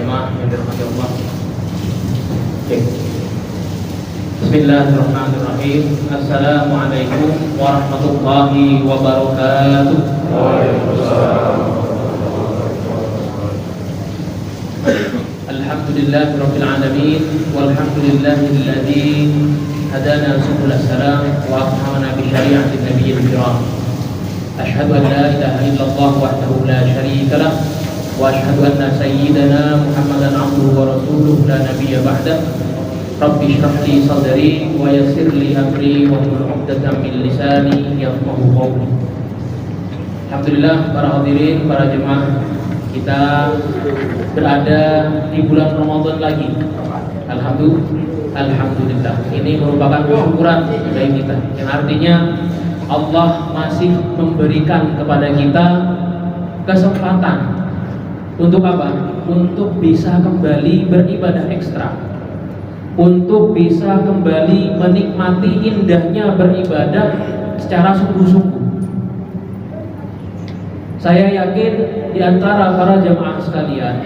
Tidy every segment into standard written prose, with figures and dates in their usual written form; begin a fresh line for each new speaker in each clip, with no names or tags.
jemaah yang dirahmati Allah. Oke. Bismillahirrahmanirrahim. Assalamualaikum warahmatullahi wabarakatuh.
Waalaikumsalam.
Alhamdulillahirabbil alamin walhamdulillahilladzi hadana subul salam wa akramana bi syari'atin nabiyil kiram. Asyhadu an la ilaha illallah wahdahu la syarika lah wa asyhadu anna sayyidana Muhammadan abduhu wa rasuluhu la nabiyya ba'dah. Rabbi shrah li sadri wa yassir li amri wa hlul 'uqdatam min lisani yafqahu qawli. Alhamdulillah, para hadirin, para jemaah, kita berada di bulan Ramadan lagi. Alhamdulillah. Ini merupakan kesyukuran bagi kita, yang artinya Allah masih memberikan kepada kita kesempatan untuk apa? Untuk bisa kembali beribadah ekstra, untuk bisa kembali menikmati indahnya beribadah secara sungguh-sungguh. Saya yakin di antara para jamaah sekalian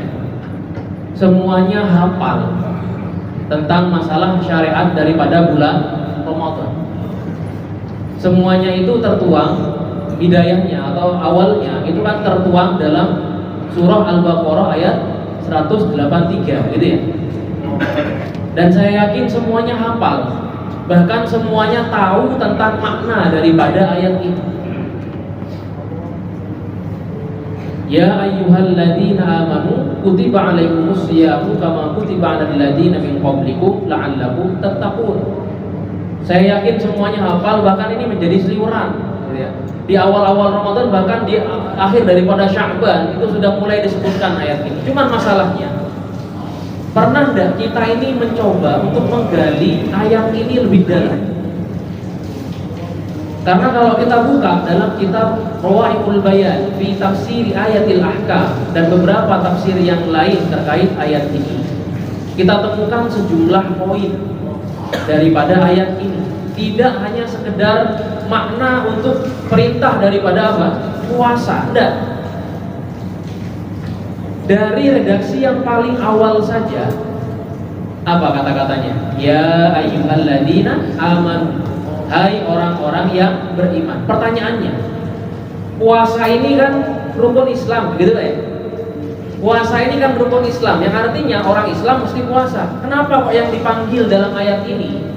semuanya hafal tentang masalah syariat daripada bulan Ramadan. Semuanya itu tertuang, bidayahnya atau awalnya itu kan tertuang dalam surah Al-Baqarah ayat 183 gitu ya. Dan saya yakin semuanya hafal, bahkan semuanya tahu tentang makna daripada ayat itu. Ya ayyuhalladzina amanu kutiba alaikumus syiyamu kama kutiba alal ladzina min qablikum la'allakum tattaqun. Saya yakin semuanya hafal, bahkan ini menjadi seliweran gitu ya. Di awal-awal Ramadan, bahkan di akhir daripada Sya'ban itu sudah mulai disebutkan ayat ini. Cuman masalahnya, pernah enggak kita ini mencoba untuk menggali ayat ini lebih dalam? Karena kalau kita buka dalam kitab Rawaihul Bayan fi tafsir ayatil ahkam dan beberapa tafsir yang lain terkait ayat ini, kita temukan sejumlah poin daripada ayat ini. Tidak hanya sekedar makna untuk perintah daripada apa? Puasa, enggak. Dari redaksi yang paling awal saja, apa kata-katanya? Ya ayyuhalladzina amanu, hai orang-orang yang beriman. Pertanyaannya, puasa ini kan rukun Islam, begitu ya? Puasa ini kan rukun Islam, yang artinya orang Islam mesti puasa. Kenapa kok yang dipanggil dalam ayat ini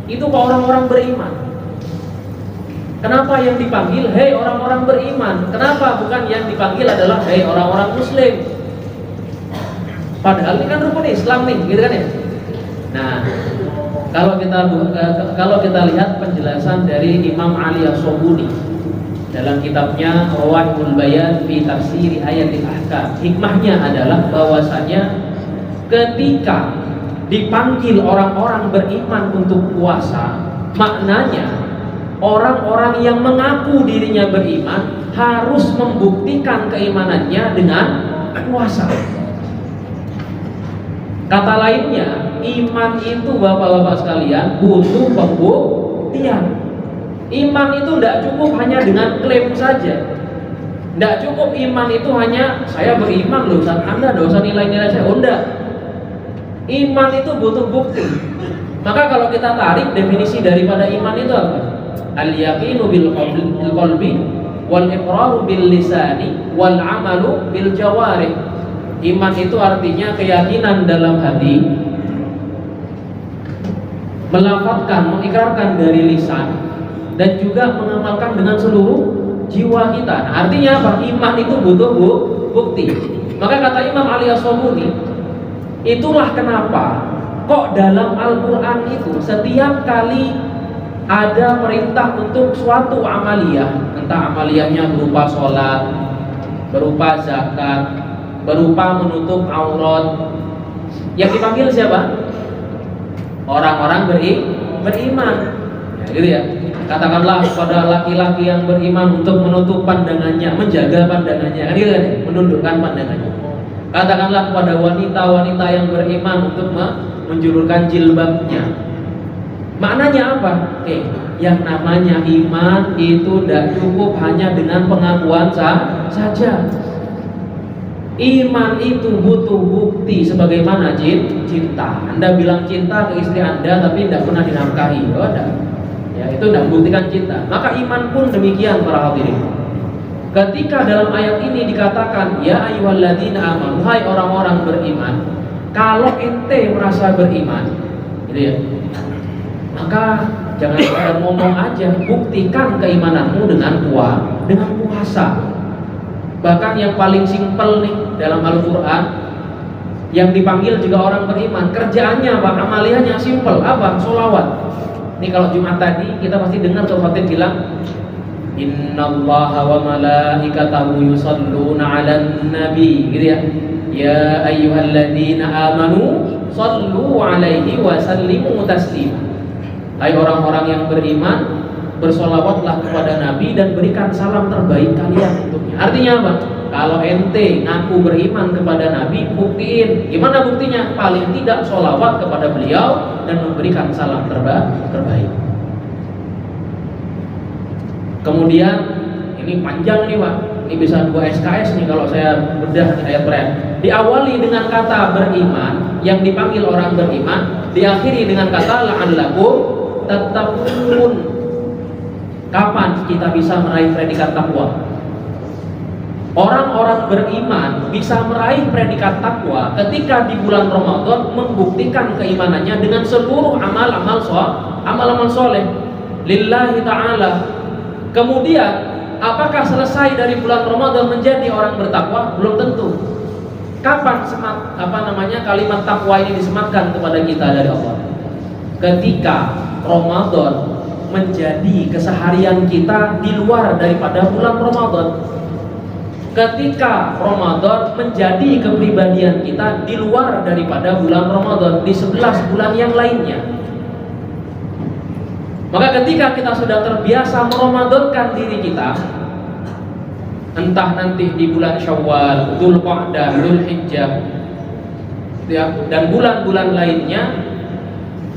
itu kok orang-orang beriman? Kenapa yang dipanggil hei orang-orang beriman? Kenapa bukan yang dipanggil adalah hei orang-orang muslim? Padahal ini kan rukun Islam nih, gitu kan ya? Nah, kalau kita lihat penjelasan dari Imam Ali As-Sobuni dalam kitabnya Rawaihul Bayan fi tafsir ayatil ahkam, hikmahnya adalah bahwasanya ketika dipanggil orang-orang beriman untuk puasa, maknanya orang-orang yang mengaku dirinya beriman harus membuktikan keimanannya dengan puasa. Kata lainnya, iman itu bapak-bapak sekalian butuh pembuktian. Iman itu tidak cukup hanya dengan klaim saja. Tidak cukup iman itu hanya saya beriman loh, Anda tidak usah nilai-nilai saya. Oh enggak. Iman itu butuh bukti. Maka kalau kita tarik definisi daripada iman itu apa? Al-yaqinu bil qalbi wal iqraru bil lisani wal amalu bil jawarih. Iman itu artinya keyakinan dalam hati, melafazkan, mengikrarkan dari lisan, dan juga mengamalkan dengan seluruh jiwa kita. Nah, artinya apa? Iman itu butuh bukti. Maka kata Imam Ali As-Sobuni, itulah kenapa kok dalam Al-Quran itu setiap kali ada perintah untuk suatu amaliyah, entah amaliyahnya berupa sholat, berupa zakat, berupa menutup aurat, yang dipanggil siapa? Orang-orang beriman. Ya, gitu ya. Katakanlah pada laki-laki yang beriman untuk menutup pandangannya, menjaga pandangannya, kan gitu kan? Menundukkan pandangannya. Katakanlah kepada wanita-wanita yang beriman untuk menjulurkan jilbabnya. Maknanya apa? Yang namanya iman itu tidak cukup hanya dengan pengakuan saja. Iman itu butuh bukti sebagaimana cinta. Anda bilang cinta ke istri Anda tapi tidak pernah dinafkahi, ya itu tidak membuktikan cinta. Maka iman pun demikian para hadirin. Ketika dalam ayat ini dikatakan ya ayyuhalladzina amanu, hai orang-orang beriman, kalau ente merasa beriman, gitu ya, maka jangan sekedar ngomong aja, buktikan keimananmu dengan puasa. Bahkan yang paling simpel nih dalam Al-Quran, yang dipanggil juga orang beriman, kerjaannya apa? Amaliyahnya simpel, apa? Sholawat. Ini kalau Jumat tadi kita pasti dengar tuh khatib bilang, Innallaha wa malaikatahu yusalluna 'alan nabi, gitu ya. Ya ayyuhalladzina amanu sallu 'alaihi wa sallimu taslima. Hai orang-orang yang beriman, bersolawatlah kepada Nabi dan berikan salam terbaik kalian untuknya. Artinya apa? Kalau ente ngaku beriman kepada Nabi, buktiin. Gimana buktinya? Paling tidak solawat kepada beliau dan memberikan salam terbaik. Kemudian ini panjang nih Pak, ini bisa 2 SKS nih kalau saya bedah ayat berat. Diawali dengan kata beriman, yang dipanggil orang beriman, diakhiri dengan kata la'allakum tattaqun. Kapan kita bisa meraih predikat takwa? Orang-orang beriman bisa meraih predikat takwa ketika di bulan Ramadan membuktikan keimanannya dengan seluruh amal-amal soleh lillahi ta'ala. Kemudian apakah selesai dari bulan Ramadan menjadi orang bertakwa? Belum tentu. Kapan kalimat takwa ini disematkan kepada kita dari Allah? Ketika Ramadan menjadi keseharian kita di luar daripada bulan Ramadan. Ketika Ramadan menjadi kepribadian kita di luar daripada bulan Ramadan, di 11 bulan yang lainnya. Maka ketika kita sudah terbiasa meramadankan diri kita, entah nanti di bulan Syawal, Dzulqa'dah, Dzulhijjah, ya, dan bulan-bulan lainnya,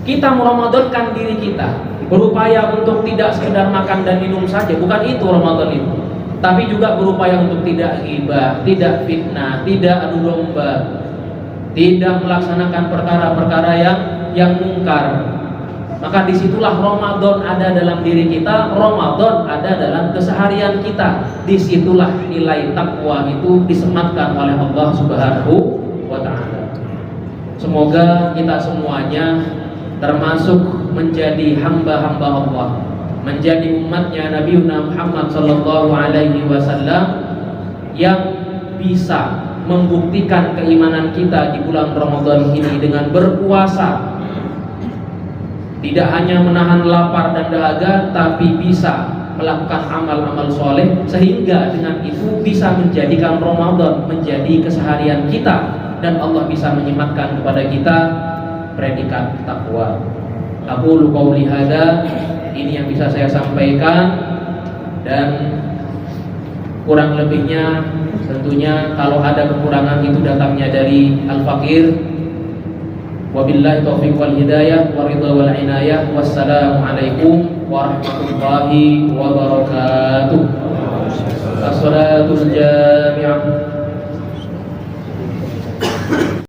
kita meramadankan diri kita, berupaya untuk tidak sekedar makan dan minum saja, bukan itu Ramadan itu, tapi juga berupaya untuk tidak ghibah, tidak fitnah, tidak adu domba, tidak melaksanakan perkara-perkara yang mungkar. Maka disitulah Ramadan ada dalam diri kita, Ramadan ada dalam keseharian kita. Disitulah nilai takwa itu disematkan oleh Allah Subhanahu wa Ta'ala. Semoga kita semuanya termasuk menjadi hamba-hamba Allah, menjadi umatnya Nabi Muhammad sallallahu alaihi wasallam yang bisa membuktikan keimanan kita di bulan Ramadan ini dengan berpuasa. Tidak hanya menahan lapar dan dahaga, tapi bisa melakukan amal-amal soleh, sehingga dengan itu bisa menjadikan Ramadan menjadi keseharian kita, dan Allah bisa menyematkan kepada kita predikat takwa. Aku qauli hada, ini yang bisa saya sampaikan, dan kurang lebihnya tentunya kalau ada kekurangan itu datangnya dari Al-Faqir. Wabillahi taufiq wal hidayah wa ridha wal inayah. Wassalamu alaikum warahmatullahi wabarakatuh. As-salatul jami'ah.